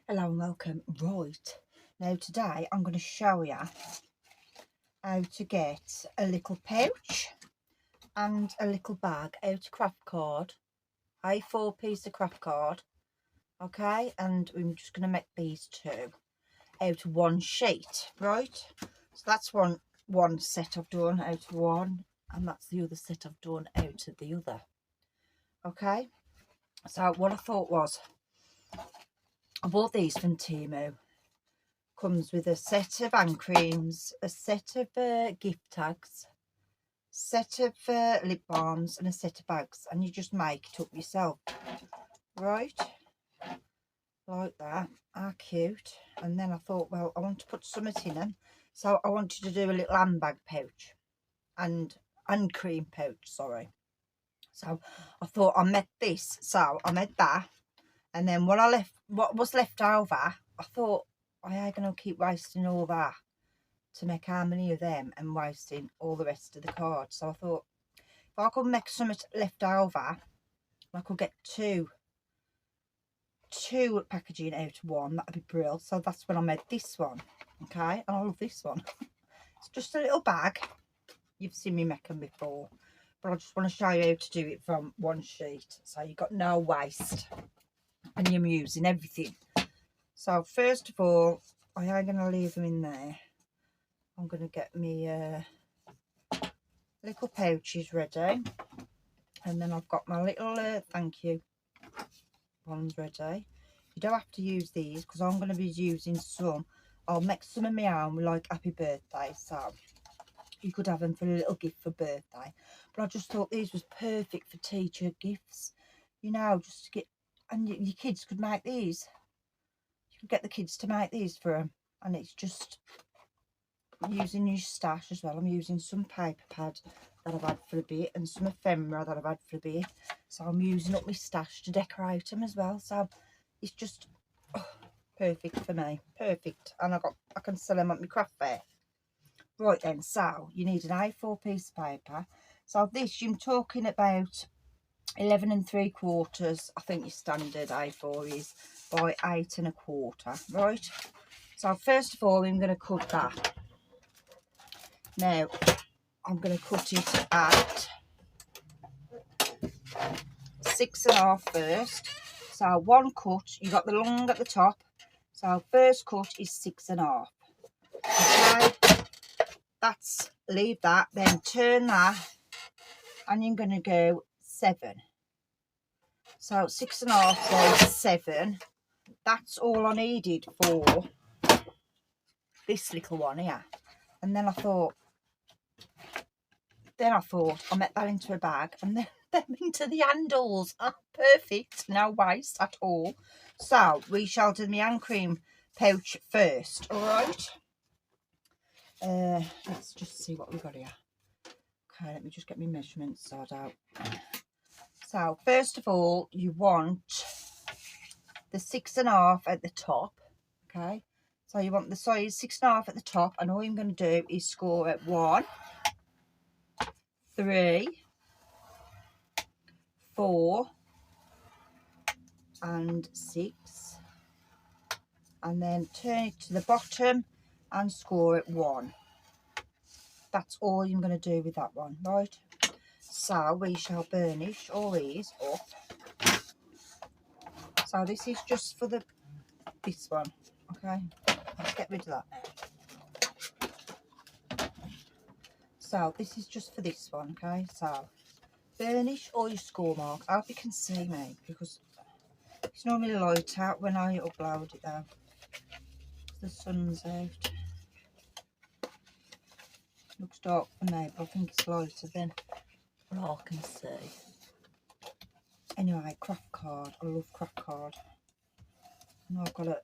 Hello and welcome. Right, now today I'm going to show you how to get a little pouch and a little bag out of craft card, A4 piece of craft card, okay, and I'm just going to make these two out of one sheet, right? So that's one set I've done out of one, and that's the other set I've done out of the other, okay? So what I thought was, I bought these from Temu. Comes with a set of hand creams, a set of gift tags, set of lip balms and a set of bags, and you just make it up yourself, right, like that. How cute. And then I thought, well, I want to put something in them, so I wanted to do a little handbag pouch and hand cream pouch, sorry. So I thought I made this, so I made that, and then what was left over, I thought, I ain't gonna keep wasting all that to make how many of them and wasting all the rest of the cards. So I thought, if I could make something left over, I could get two packaging out of one, that'd be brilliant. So that's when I made this one, okay? And I love this one. It's just a little bag. You've seen me make them before, but I just want to show you how to do it from one sheet, so you've got no waste and you're using everything. So first of all, I am going to leave them in there. I'm going to get me little pouches ready, and then I've got my little thank you ones ready. You don't have to use these because I'm going to be using some. I'll make some of my own, like happy birthday, so you could have them for a little gift for birthday. But I just thought these was perfect for teacher gifts, you know, just to get, and your kids could make these. You could get the kids to make these for them, and it's just using your stash as well. I'm using some paper pad that I've had for a bit and some ephemera that I've had for a bit, so I'm using up my stash to decorate them as well. So it's just perfect for me, perfect. And I can sell them at my craft fair. Right then, so you need an A4 piece of paper. So this, you're talking about 11 3/4, I think your standard A4 is, by 8 1/4, right? So first of all, I'm going to cut that. Now, I'm going to cut it at 6 1/2 first. So one cut, you got the long at the top. So first cut is 6 1/2. Okay, leave that, then turn that, and you're going to go 7. So 6 1/2 by 7. That's all I needed for this little one here. And then I thought I'll make that into a bag and then them into the handles. Perfect, no waste at all. So we shall do the hand cream pouch first, all right? Let's just see what we've got here. Okay, let me just get my measurements sorted out. So first of all, you want the 6 1/2 at the top, okay? So you want the size 6 1/2 at the top, and all I'm going to do is score at 1, 3, 4 and 6, and then turn it to the bottom and score at 1. That's all I'm going to do with that one, right? So we shall burnish all these up. So this is just for this one, okay? Let's get rid of that now. So this is just for this one, okay? So burnish all your score marks. I hope you can see me because it's normally light out when I upload it though. The sun's out. Looks dark for me, but I think it's lighter than what I can see. Anyway, craft card. I love craft card. And I've got a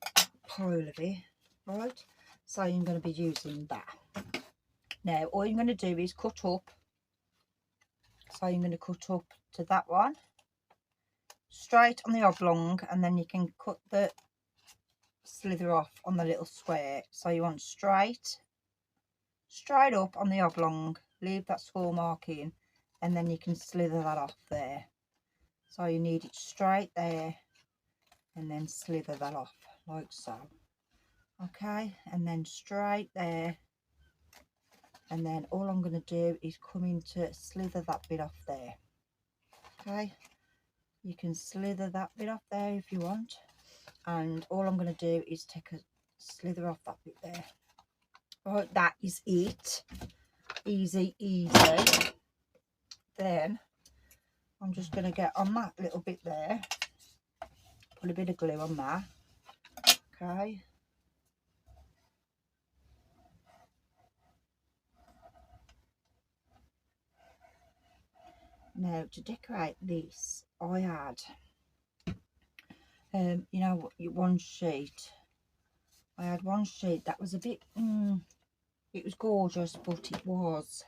pile of it, right? So I'm going to be using that. Now, all I'm going to do is cut up. So I'm going to cut up to that one, straight on the oblong, and then you can cut the slither off on the little square. So you want straight up on the oblong, leave that score mark in, and then you can slither that off there. So you need it straight there and then slither that off. like so. Okay, and then straight there, and then all I'm going to do is come in to slither that bit off there. Okay, you can slither that bit off there if you want, and all I'm going to do is take a slither off that bit there. Right, that is it. Easy, easy. Then I'm just going to get on that little bit there, put a bit of glue on that. Okay, now to decorate this, I had you know, one sheet. I had one sheet that was a bit it was gorgeous, but it was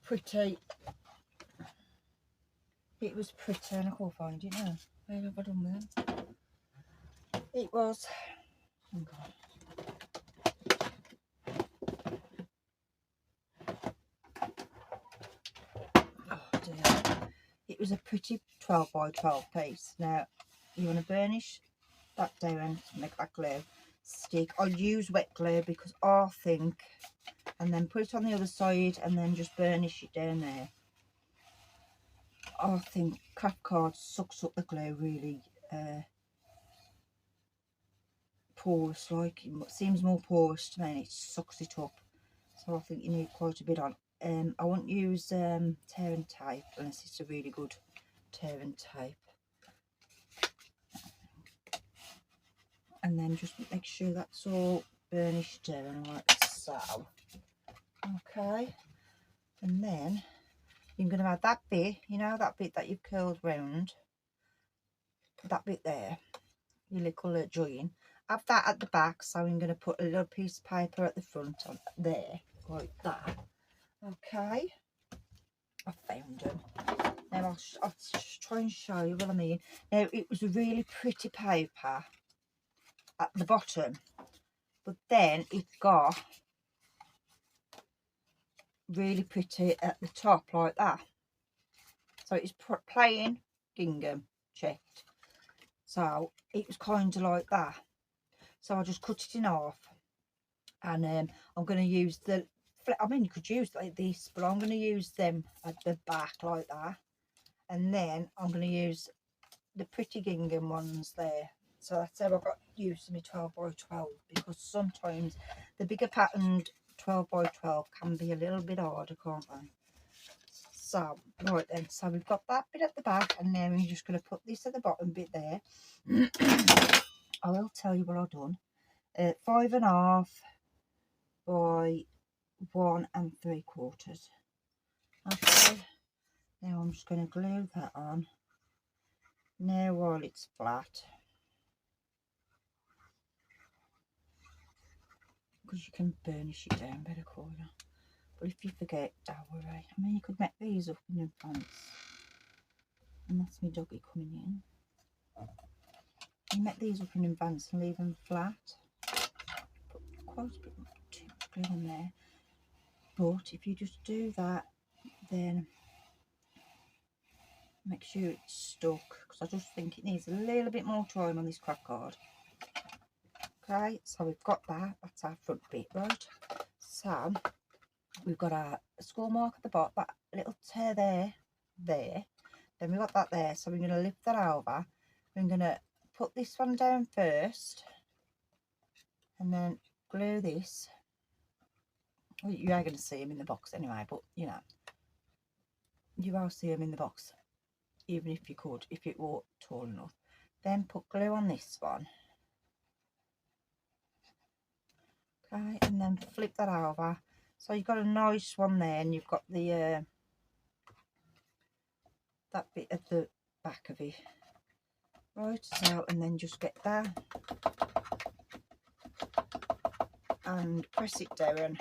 pretty, and I can't find it now. Where have I done with it? It was, oh God. Oh dear. It was a pretty 12 by 12 piece. Now you want to burnish that down to make that glue stick. I'll use wet glue because I think, and then put it on the other side and then just burnish it down there. I think craft card sucks up the glue really porous, like it seems more porous to me, and it sucks it up. So I think you need quite a bit on. I won't use tearing tape unless it's a really good tearing tape. And then just make sure that's all burnished down like so. Okay, and then you're going to have that bit, you know, that bit that you've curled round, that bit there, your little join. Have that at the back, so I'm going to put a little piece of paper at the front on there, like that. Okay, I found them. Now I'll try and show you what I mean. Now it was a really pretty paper at the bottom, but then it got really pretty at the top like that. So it's plain gingham checked. So it was kind of like that. So I just cut it in half, and I'm going to use the, I mean you could use like this, but I'm going to use them at the back like that, and then I'm going to use the pretty gingham ones there. So that's how I got used to my 12 by 12, because sometimes the bigger patterned 12 by 12 can be a little bit harder, can't they? So right then, so we've got that bit at the back, and then we're just going to put this at the bottom bit there. I will tell you what I've done. 5.5 by 1 3/4. Okay, now I'm just going to glue that on now while it's flat, because you can burnish it down better, corner. But if you forget, don't worry. I mean, you could make these up in advance. And that's my doggy coming in. You make these up in advance and leave them flat. Put quite a bit too much glue on there. But if you just do that, then make sure it's stuck, because I just think it needs a little bit more time on this craft card. Okay, so we've got that. That's our front bit, right? So we've got our score mark at the bottom, that little tear there. Then we've got that there, so we're going to lift that over. I'm going to put this one down first, and then glue this. Well, you are going to see them in the box anyway, but you know, you will see them in the box, even if you could, if it were tall enough. Then put glue on this one. Okay, and then flip that over. So you've got a nice one there, and you've got the that bit at the back of it. Right, so, and then just get that and press it down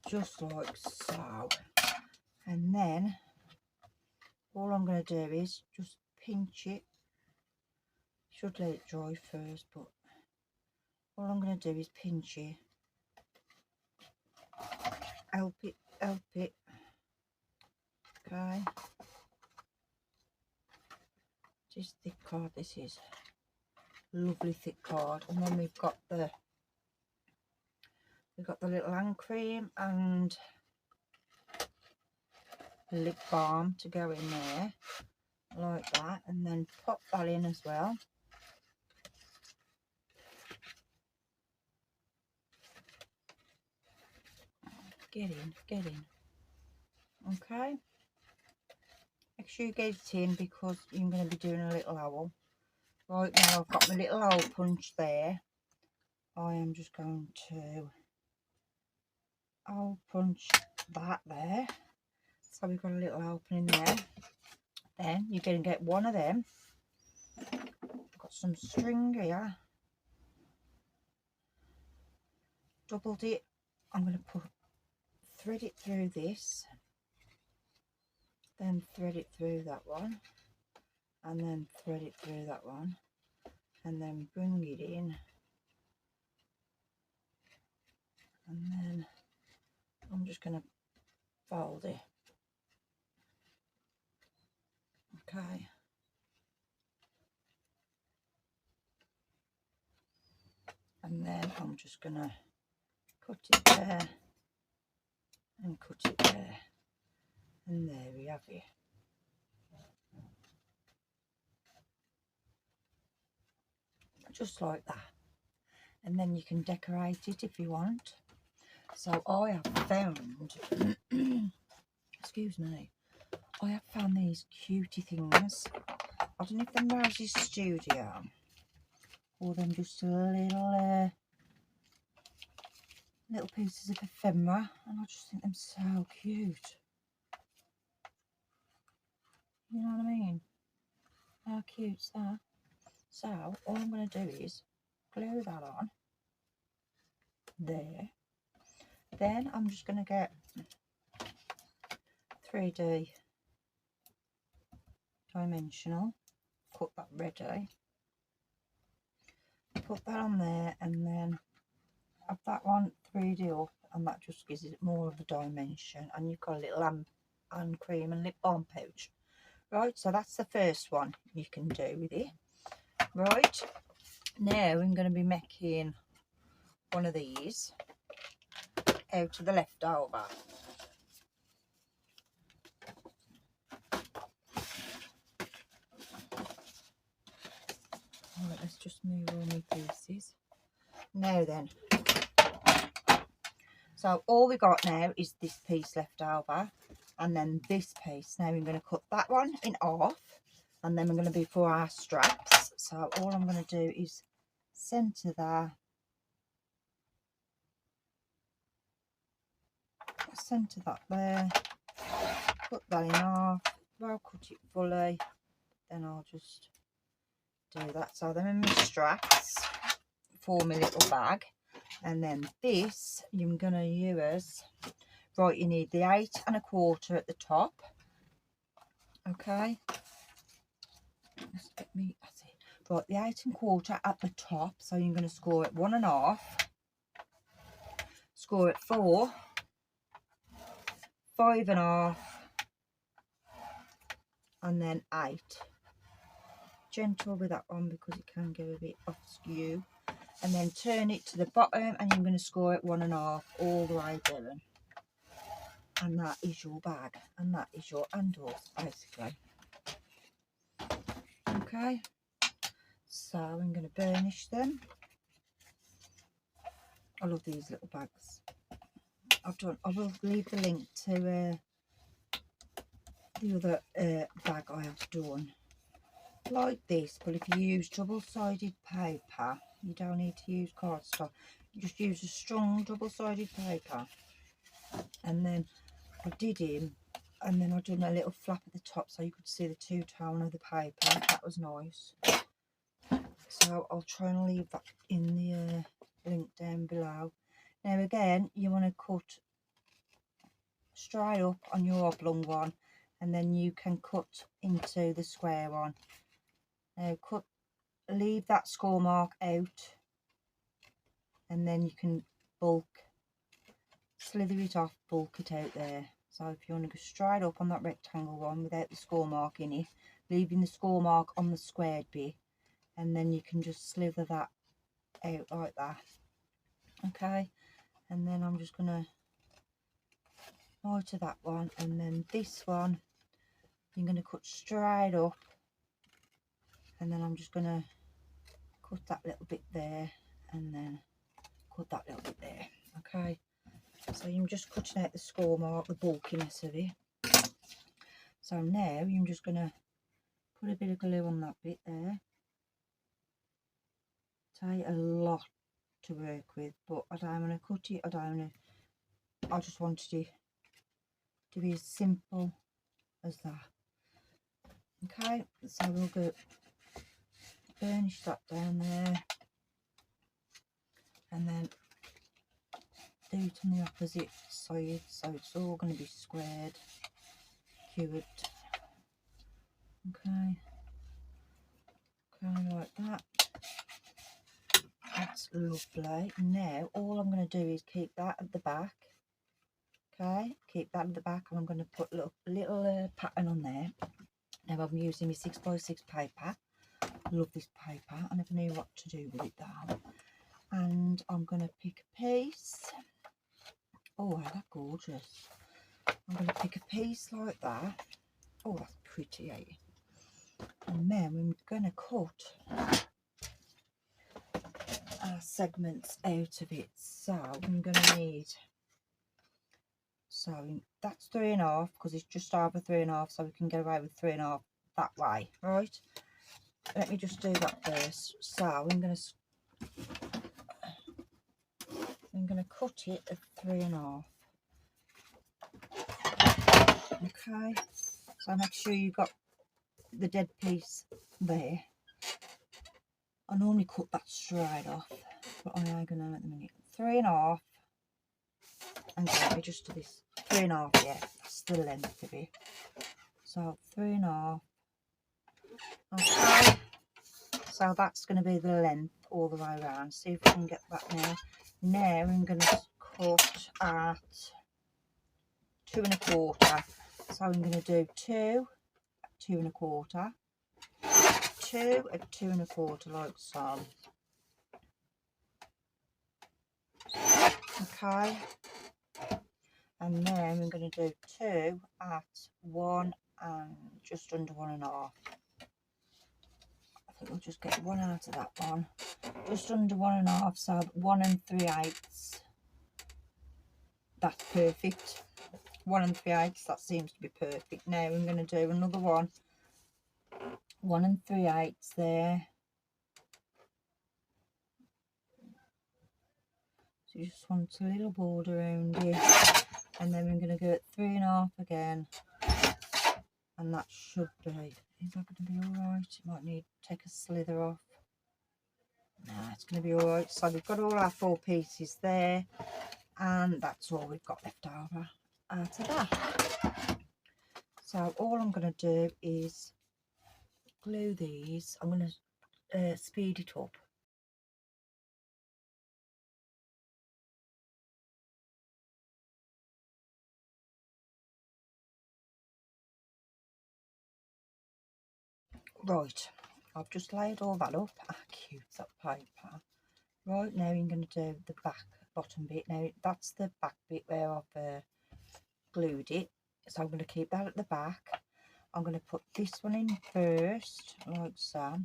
just like so. And then all I'm going to do is just pinch it. Should let it dry first, but all I'm going to do is pinch it. Help it. Okay. This thick card, this is lovely thick card. And then we've got the little hand cream and lip balm to go in there like that, and then pop that in as well. Get in. Okay, make sure you get it in because you're going to be doing a little owl. Right, now I've got my little hole punch there. I am just going to hole punch that there. So we've got a little opening there. Then you're going to get one of them. I've got some string here. Doubled it. I'm going to thread it through this. Then thread it through that one. And then thread it through that one. And then bring it in. And then I'm just going to fold it. Okay. And then I'm just going to cut it there and cut it there. And there we have it. Just like that. And then you can decorate it if you want. So I have found, excuse me, I have found these cutie things. I don't know if they're Rosie's Studio or them just little pieces of ephemera, and I just think them so cute. You know what I mean? How cute's that? So all I'm going to do is glue that on there. Then I'm just going to get 3D dimensional, cut that ready, put that on there, and then have that one 3D up, and that just gives it more of a dimension. And you've got a little hand cream and lip balm pouch. Right, so that's the first one you can do with it. Right, now I'm going to be making one of these out of the leftover. Right, let's just move all my pieces. Now then, so all we got now is this piece left over, and then this piece. Now I'm going to cut that one in half, and then we're going to be for our straps. So all I'm going to do is centre that, centre that there, cut that in half, I'll cut it fully, then I'll just do that. So them are my straps for my little bag. And then this you're going to use, right, you need the 8 1/4 at the top. Okay, let's get me, that's it. Right, the 8 1/4 at the top, so you're going to score it 1 1/2, score it 4, 5 1/2, and then 8. Gentle with that one because it can go a bit off skew. And then turn it to the bottom, and you're going to score it 1 1/2 all the way down. And that is your bag, and that is your handles, basically. Okay, so I'm going to burnish them. I love these little bags. I will leave the link to the other bag I have done like this, but if you use double-sided paper, you don't need to use cardstock. You just use a strong double-sided paper. And then I did him, and then I done a little flap at the top so you could see the two-tone of the paper. That was nice. So I'll try and leave that in the link down below. Now again, you want to cut straight up on your oblong one, and then you can cut into the square one. Now leave that score mark out, and then you can slither it off, bulk it out there. So if you want to go straight up on that rectangle one without the score mark in it, leaving the score mark on the squared bit, and then you can just slither that out like that. Okay, and then I'm just going to to that one, and then this one I'm going to cut straight up, and then I'm just going to cut that little bit there, and then cut that little bit there. Okay, so I'm just cutting out the score mark, the bulkiness of it. So now I'm just going to put a bit of glue on that bit there. Take a lot to work with, but I don't want to cut it, I just wanted it to be as simple as that. Okay, so we'll go burnish that down there, and then do it on the opposite side, so it's all going to be squared, cubed. Okay, like that. That's lovely. Now all I'm going to do is keep that at the back. Okay, keep that at the back, and I'm going to put a little pattern on there. Now I'm using my 6x6 paper. I love this paper. I never knew what to do with it though. And I'm going to pick a piece. Oh, that's gorgeous. I'm going to pick a piece like that. Oh, that's pretty, eh? And then we're going to cut our segments out of it. So I'm going to need, so that's 3.5, because it's just over 3.5, so we can get away with 3.5 that way, right? Let me just do that first. So I'm going to cut it at 3.5. Okay, so make sure you've got the dead piece there. I normally cut that straight off, but I am going to at the minute 3.5, and let me just do this 3.5. Yeah, that's the length of it. So 3.5. Okay, so that's going to be the length all the way around. See if we can get that now. Now I'm going to cut at 2.25. So I'm going to do 2 at 2.25, 2 at 2.25, like so. Okay, and then I'm going to do 2 at 1 and just under 1.5. I think we'll just get 1 out of that one, just under 1.5, so 1 3/8. That's perfect. 1 3/8, that seems to be perfect. Now I'm going to do another one, 1 3/8 there. So you just want a little border around it, and then we're going to go at 3.5 again, and that should be, is that going to be alright? It might need to take a slither off. Nah, it's going to be alright. So we've got all our 4 pieces there, and that's all we've got left over out of that. So all I'm going to do is glue these. I'm going to speed it up. Right, I've just laid all that up. Ah, cute, that paper. Right, now I'm going to do the bottom bit. Now that's the back bit where I've glued it, so I'm going to keep that at the back. I'm going to put this one in first, like so,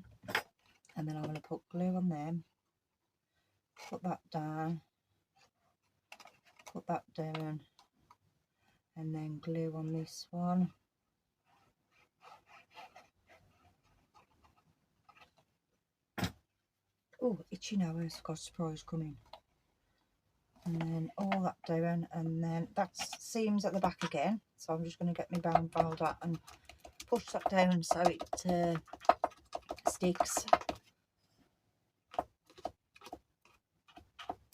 and then I'm going to put glue on them, put that down, put that down, and then glue on this one. Oh, itchy nose, got a surprise coming. And then all that down, and then that's seams at the back again, so I'm just going to get my brown folder and push that down so it sticks.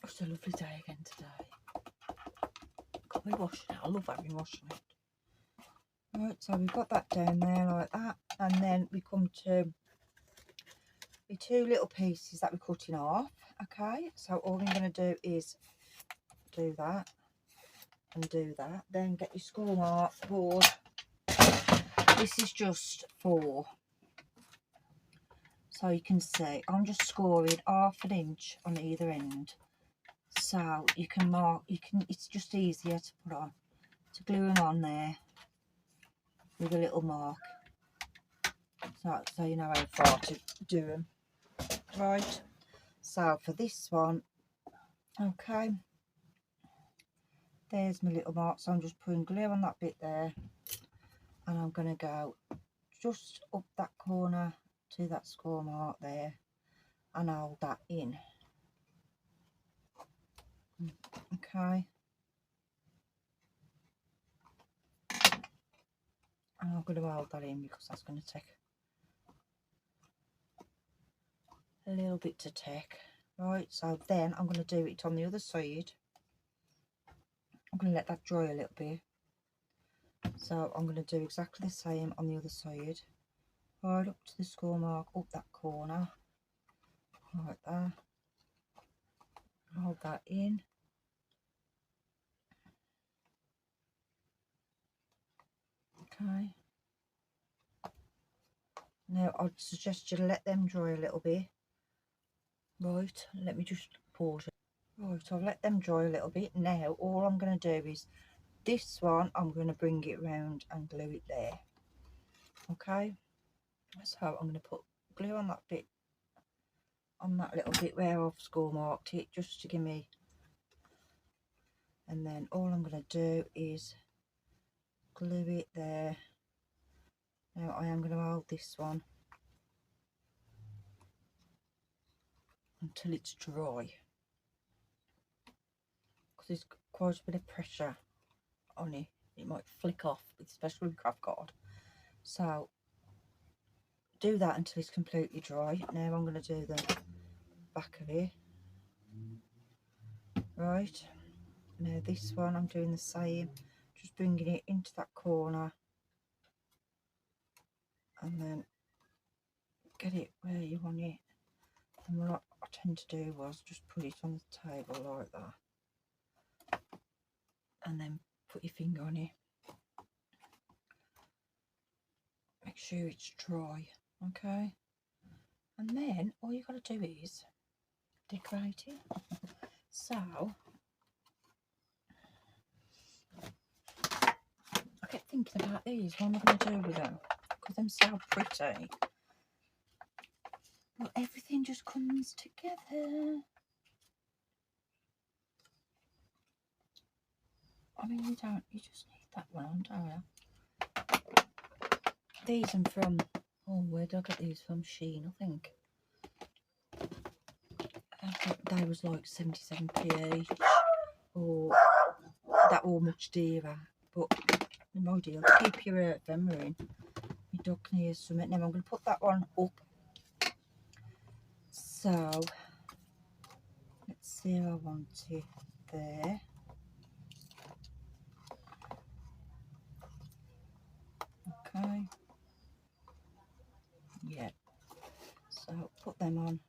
It's a lovely day again today. Got my wash now. I love having washing it. Right, so we've got that down there like that, and then we come to the 2 little pieces that we're cutting off. Okay, so all I'm going to do is do that and do that. Then get your score mark board. This is just for So you can see I'm just scoring ½ an inch on either end. So you can mark, it's just easier to put on, to glue them on there with a little mark. So you know how far to do them. Right, so for this one, okay, there's my little mark. So I'm just putting glue on that bit there, and I'm going to go just up that corner to that score mark there and hold that in. Okay, and I'm going to hold that in because that's going to take a little bit to take. Right, so then I'm going to do it on the other side. I'm going to let that dry a little bit. So I'm going to do exactly the same on the other side. Right up to the score mark, up that corner, like that. Hold that in. Okay. Now I'd suggest you let them dry a little bit. Right, let me just pause it. Right, I've let them dry a little bit. Now all I'm going to do is this one, I'm going to bring it round and glue it there. Okay, so I'm going to put glue on that bit, on that little bit where I've score marked it, just to give me, and then all I'm going to do is glue it there. Now I am going to hold this one until it's dry, because there's quite a bit of pressure on it. It might flick off, especially with craft card. So do that until it's completely dry. Now I'm going to do the back of it. Right, now this one I'm doing the same, just bringing it into that corner and then get it where you want it. And what I tend to do was just put it on the table like that, and then put your finger on it. Make sure it's dry, okay? And then all you got to do is decorate it. So I kept thinking about these. What am I going to do with them? Because they're so pretty. But everything just comes together. I mean, you just need that one on, don't you? These are from, oh, where did I get these from? Shein, I think. They was like 77p each, or that or much dearer. But my deal, to keep your ephemera in. My dog can hear something. Now I'm going to put that one up. So let's see how I want it there. Okay. Yeah. So put them on.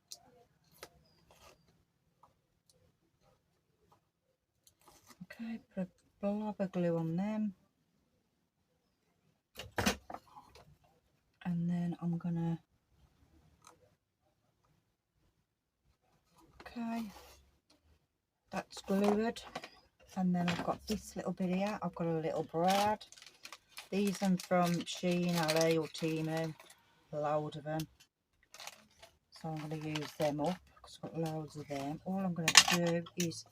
Okay, put a blob of glue on them. And then I'm gonna, okay, that's glued. And then I've got this little bit here. I've got a little brad. These are from Shein, LA or Temu. A load of them. So I'm going to use them up because I've got loads of them. All I'm going to do is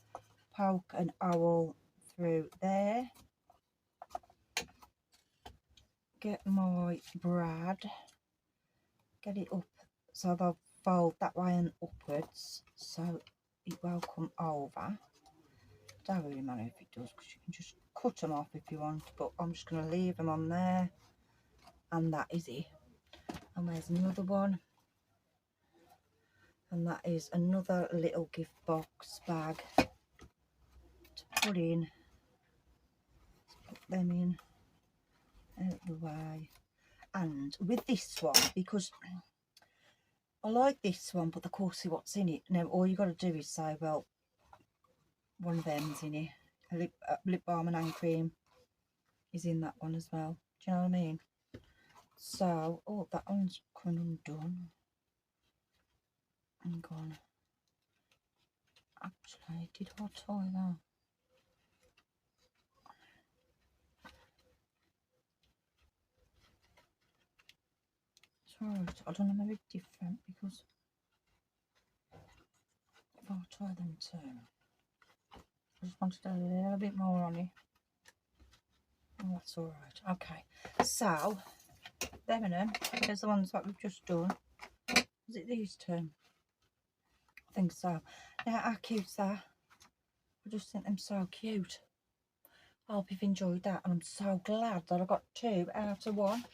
poke an owl through there. Get my brad. Get it up so they'll fold that way and upwards, so it will come over. Don't really matter if it does, because you can just cut them off if you want, but I'm just going to leave them on there, and that is it. And there's another one, and that is another little gift box bag to put in. Let's put them in out of the way. And with this one, because I like this one, but of course see what's in it. Now all you got to do is say, well, one of them's in it. A lip balm and hand cream is in that one as well. Do you know what I mean? So, oh, that one's coming undone. I'm going. Actually, did I tie that? It's alright. I don't know, maybe different because if I tie them too, I just wanted to add a little bit more on it. Oh, that's alright. Okay, so them and them. There's the ones that we've just done. Is it these two? I think so. Now, how cute's that? I just think them so cute. I hope you've enjoyed that, and I'm so glad that I got 2 out of 1.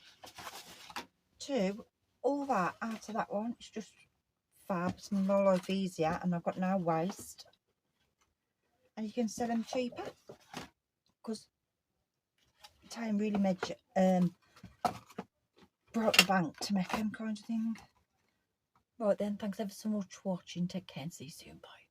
2, all that out of that one. It's just fab. It's my life easier, and I've got no waste. And you can sell them cheaper because time really brought the bank to make them kind of thing. Right then, thanks ever so much for watching. Take care and see you soon. Bye.